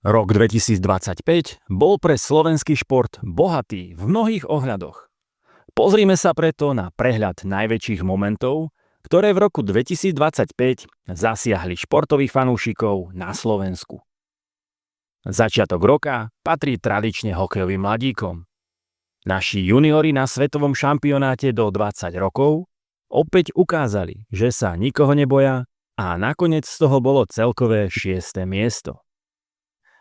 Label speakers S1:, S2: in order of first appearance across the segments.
S1: Rok 2025 bol pre slovenský šport bohatý v mnohých ohľadoch. Pozrime sa preto na prehľad najväčších momentov, ktoré v roku 2025 zasiahli športových fanúšikov na Slovensku. Začiatok roka patrí tradične hokejovým mladíkom. Naši juniori na svetovom šampionáte do 20 rokov opäť ukázali, že sa nikoho neboja a nakoniec z toho bolo celkové 6. miesto.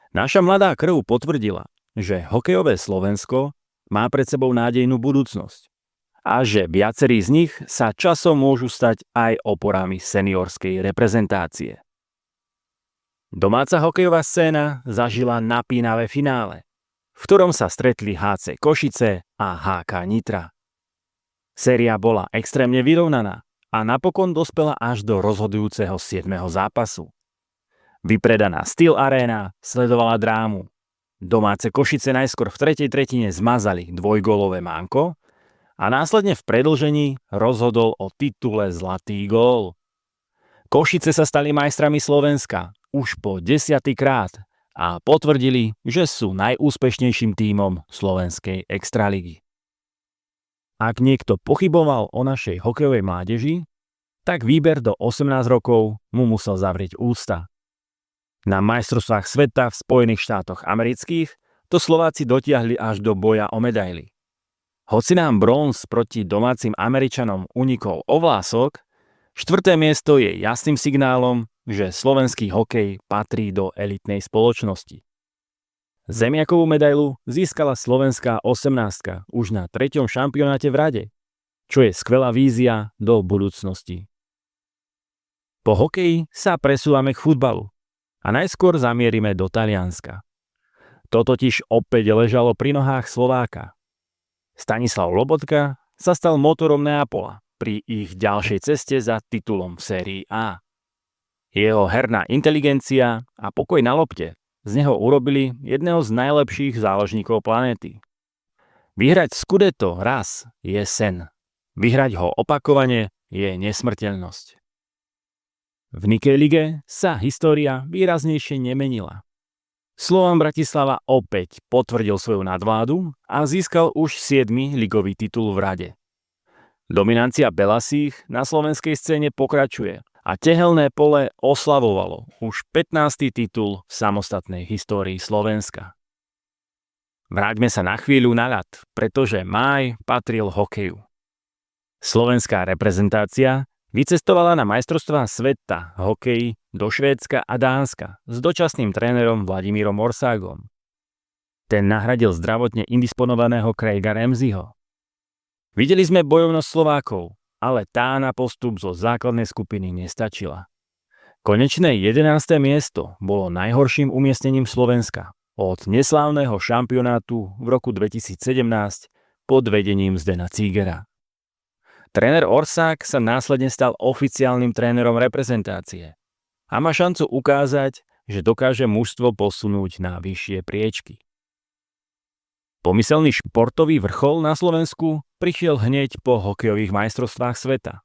S1: Naša mladá krv potvrdila, že hokejové Slovensko má pred sebou nádejnú budúcnosť a že viacerí z nich sa časom môžu stať aj oporami seniorskej reprezentácie. Domáca hokejová scéna zažila napínavé finále, v ktorom sa stretli HC Košice a HK Nitra. Séria bola extrémne vyrovnaná a napokon dospela až do rozhodujúceho 7. zápasu. Vypredaná Steel Arena sledovala drámu. Domáce Košice najskôr v tretej tretine zmazali dvojgólové manko a následne v predĺžení rozhodol o titule Zlatý gól. Košice sa stali majstrami Slovenska už po 10. krát a potvrdili, že sú najúspešnejším tímom slovenskej extraligy. Ak niekto pochyboval o našej hokejovej mládeži, tak výber do 18 rokov mu musel zavrieť ústa. Na majstrovstvách sveta v Spojených štátoch amerických to Slováci dotiahli až do boja o medaily. Hoci nám bronz proti domácim Američanom unikol o vlások, 4. miesto je jasným signálom, že slovenský hokej patrí do elitnej spoločnosti. Zemiakovú medailu získala slovenská 18 už na 3. šampionáte v Rade, čo je skvelá vízia do budúcnosti. Po hokeji sa presúvame k futbalu a najskôr zamierime do Talianska. To totiž opäť ležalo pri nohách Slováka. Stanislav Lobotka sa stal motorom Neapola pri ich ďalšej ceste za titulom v sérii A. Jeho herná inteligencia a pokoj na lopte z neho urobili jedného z najlepších záložníkov planéty. Vyhrať Scudetto raz je sen. Vyhrať ho opakovane je nesmrteľnosť. V Nikej lige sa história výraznejšie nemenila. Slovan Bratislava opäť potvrdil svoju nadvládu a získal už 7. ligový titul v Rade. Dominancia belasých na slovenskej scéne pokračuje a Tehelné pole oslavovalo už 15. titul v samostatnej histórii Slovenska. Vráťme sa na chvíľu na ľad, pretože máj patril hokeju. Slovenská reprezentácia vycestovala na majstrovstvá sveta hokeji do Švédska a Dánska s dočasným trénerom Vladimírom Orságom. Ten nahradil zdravotne indisponovaného Craiga Ramseyho. Videli sme bojovnosť Slovákov, ale tá na postup zo základnej skupiny nestačila. Konečné 11. miesto bolo najhorším umiestnením Slovenska od neslávneho šampionátu v roku 2017 pod vedením Zdena Cígera. Tréner Orság sa následne stal oficiálnym trénerom reprezentácie a má šancu ukázať, že dokáže mužstvo posunúť na vyššie priečky. Pomyselný športový vrchol na Slovensku prišiel hneď po hokejových majstrovstvách sveta.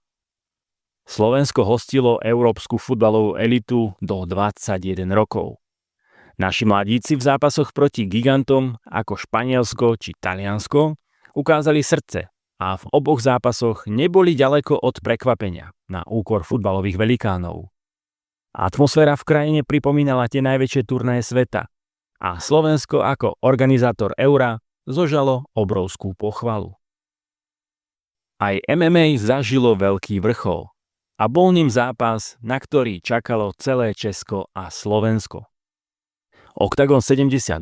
S1: Slovensko hostilo európsku futbalovú elitu do 21 rokov. Naši mladíci v zápasoch proti gigantom ako Španielsko či Taliansko ukázali srdce a v oboch zápasoch neboli ďaleko od prekvapenia na úkor futbalových velikánov. Atmosféra v krajine pripomínala tie najväčšie turnaje sveta a Slovensko ako organizátor Eura zožalo obrovskú pochvalu. Aj MMA zažilo veľký vrchol a bol ním zápas, na ktorý čakalo celé Česko a Slovensko. Oktagon 72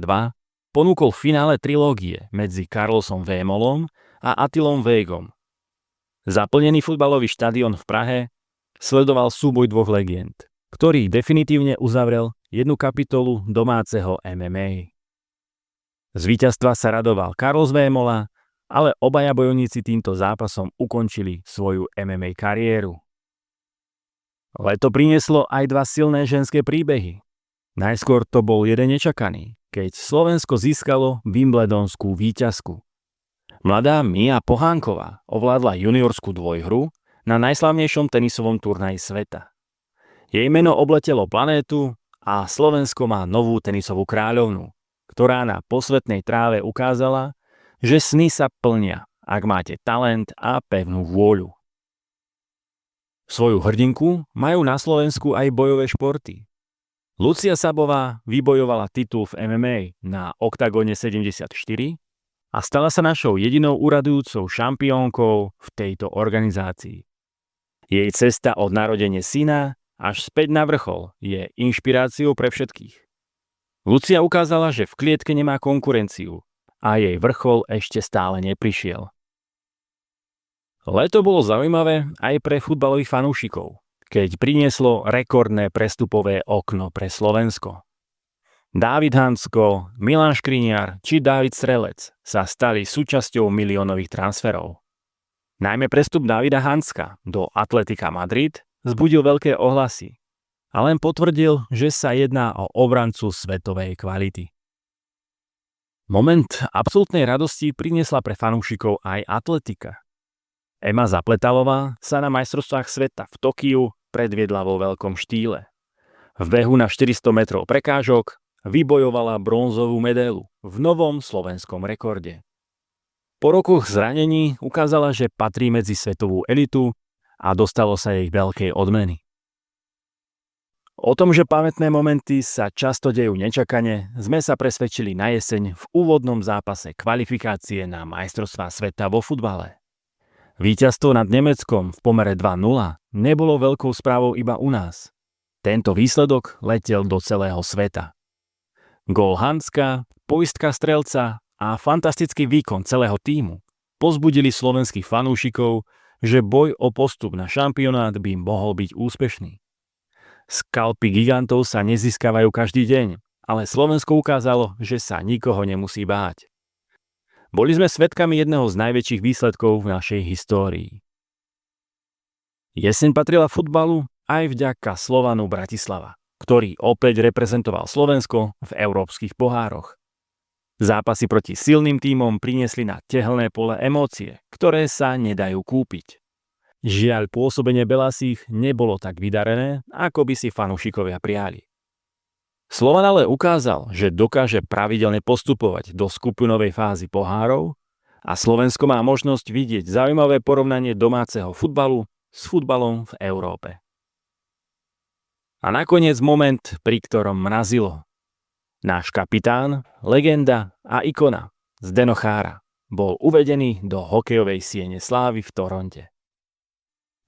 S1: ponúkol finále trilógie medzi Carlosom Vémolom a Attilom Végom. Zaplnený futbalový štadión v Prahe sledoval súboj dvoch legend, ktorý definitívne uzavrel jednu kapitolu domáceho MMA. Z víťazstva sa radoval Carlos Vémola, ale obaja bojovníci týmto zápasom ukončili svoju MMA kariéru. Leto prinieslo aj dva silné ženské príbehy. Najskôr to bol jeden nečakaný, keď Slovensko získalo wimbledonskú víťazku. Mladá Mia Pohánková ovládla juniorskú dvojhru na najslávnejšom tenisovom turnaji sveta. Jej meno obletelo planétu A Slovensko má novú tenisovú kráľovnu, ktorá na posvetnej tráve ukázala, že sny sa plnia, ak máte talent a pevnú vôľu. Svoju hrdinku majú na Slovensku aj bojové športy. Lucia Sabová vybojovala titul v MMA na Oktagone 74 a stala sa našou jedinou úradujúcou šampiónkou v tejto organizácii. Jej cesta od narodenia syna až späť na vrchol je inšpiráciou pre všetkých. Lucia ukázala, že v klietke nemá konkurenciu a jej vrchol ešte stále neprišiel. Leto bolo zaujímavé aj pre futbalových fanúšikov, keď prinieslo rekordné prestupové okno pre Slovensko. Dávid Hansko, Milan Škriňar či Dávid Strelec sa stali súčasťou miliónových transferov. Najmä prestup Davida Hanska do Atletika Madrid vzbudil veľké ohlasy a len potvrdil, že sa jedná o obrancu svetovej kvality. Moment absolútnej radosti priniesla pre fanúšikov aj atletika. Ema Zapletalová sa na majstrovstvách sveta v Tokiu predviedla vo veľkom štýle. V behu na 400 metrov prekážok vybojovala bronzovú medailu v novom slovenskom rekorde. Po rokoch zranení ukázala, že patrí medzi svetovú elitu a dostalo sa jej veľkej odmeny. O tom, že pamätné momenty sa často dejú nečakane, sme sa presvedčili na jeseň v úvodnom zápase kvalifikácie na majstrovstvá sveta vo futbale. Víťazstvo nad Nemeckom v pomere 2:0 nebolo veľkou správou iba u nás. Tento výsledok letel do celého sveta. Gól Hanska, poistka Strelca a fantastický výkon celého tímu povzbudili slovenských fanúšikov, že boj o postup na šampionát by mohol byť úspešný. Skalpy gigantov sa nezískavajú každý deň, ale Slovensko ukázalo, že sa nikoho nemusí báť. Boli sme svedkami jedného z najväčších výsledkov v našej histórii. Jeseň patrila futbalu aj vďaka Slovanu Bratislava, ktorý opäť reprezentoval Slovensko v európskych pohároch. Zápasy proti silným tímom priniesli na tehelné pole emócie, ktoré sa nedajú kúpiť. Žiaľ, pôsobenie belasých nebolo tak vydarené, ako by si fanúšikovia prijali. Slovan ale ukázal, že dokáže pravidelne postupovať do skupinovej fázy pohárov a Slovensko má možnosť vidieť zaujímavé porovnanie domáceho futbalu s futbalom v Európe. A nakoniec moment, pri ktorom mrazilo. Náš kapitán, legenda a ikona Zdeno Chára bol uvedený do hokejovej siene slávy v Toronte.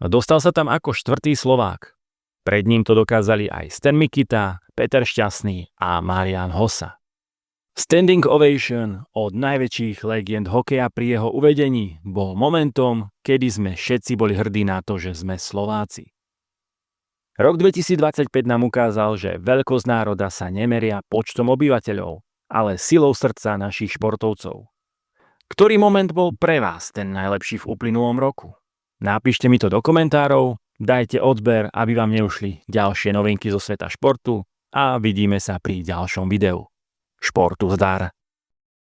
S1: Dostal sa tam ako štvrtý Slovák. Pred ním to dokázali aj Stan Mikita, Peter Šťastný a Marián Hossa. Standing ovation od najväčších legend hokeja pri jeho uvedení bol momentom, kedy sme všetci boli hrdí na to, že sme Slováci. Rok 2025 nám ukázal, že veľkosť národa sa nemeria počtom obyvateľov, ale silou srdca našich športovcov. Ktorý moment bol pre vás ten najlepší v uplynulom roku? Napíšte mi to do komentárov, dajte odber, aby vám neušli ďalšie novinky zo sveta športu a vidíme sa pri ďalšom videu. Športu zdar!